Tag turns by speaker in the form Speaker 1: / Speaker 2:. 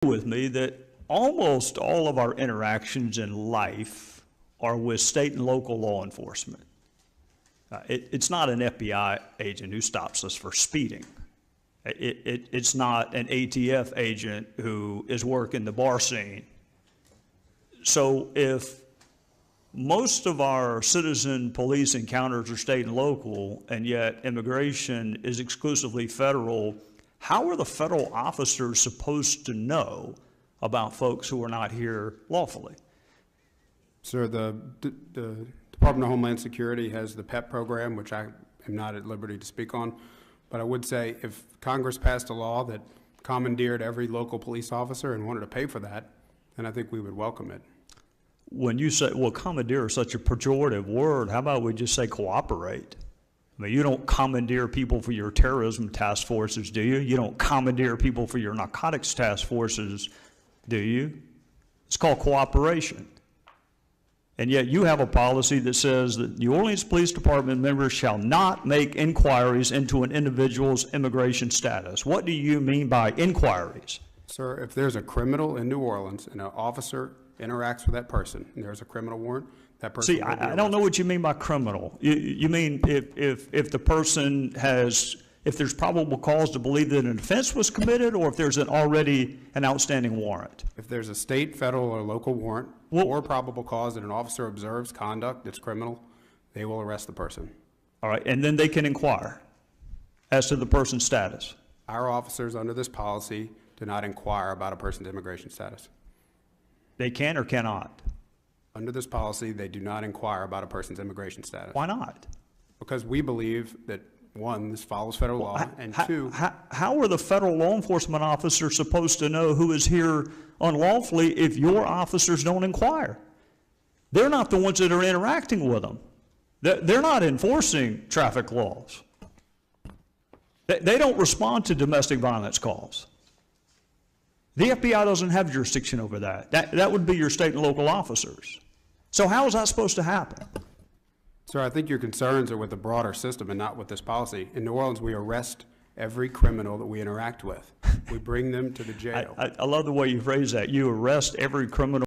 Speaker 1: with me that almost all of our interactions in life are with state and local law enforcement. It's not an FBI agent who stops us for speeding. It's not an ATF agent who is working the bar scene. So if most of our citizen police encounters are state and local, and yet immigration is exclusively federal, how are the federal officers supposed to know about folks who are not here lawfully?
Speaker 2: Sir, the Department of Homeland Security has the PEP program, which I am not at liberty to speak on. But I would say if Congress passed a law that commandeered every local police officer and wanted to pay for that, then I think we would welcome it.
Speaker 1: When you say, well, commandeer is such a pejorative word, how about we just say cooperate? I mean, you don't commandeer people for your terrorism task forces, do you? You don't commandeer people for your narcotics task forces, do you? It's called cooperation. And yet you have a policy that says that New Orleans Police Department members shall not make inquiries into an individual's immigration status. What do you mean by inquiries?
Speaker 2: Sir, if there's a criminal in New Orleans and an officer interacts with that person and there's a criminal warrant, that person
Speaker 1: See, I don't know what you mean by criminal. You mean if the person has, if there's probable cause to believe that an offense was committed, or if there's already an outstanding warrant?
Speaker 2: If there's a state, federal, or local warrant or probable cause that an officer observes conduct that's criminal, they will arrest the person.
Speaker 1: All right, and then they can inquire as to the person's status.
Speaker 2: Our officers under this policy do not inquire about a person's immigration status.
Speaker 1: They can or cannot?
Speaker 2: Under this policy, they do not inquire about a person's immigration status.
Speaker 1: Why not?
Speaker 2: Because we believe that, one, this follows federal law, and two...
Speaker 1: How are the federal law enforcement officers supposed to know who is here unlawfully if your officers don't inquire? They're not the ones that are interacting with them. They're not enforcing traffic laws. They don't respond to domestic violence calls. The FBI doesn't have jurisdiction over that. That would be your state and local officers. So how is that supposed to happen?
Speaker 2: Sir, I think your concerns are with the broader system and not with this policy. In New Orleans, we arrest every criminal that we interact with. We bring them to the jail.
Speaker 1: I love the way you phrase that. You arrest every criminal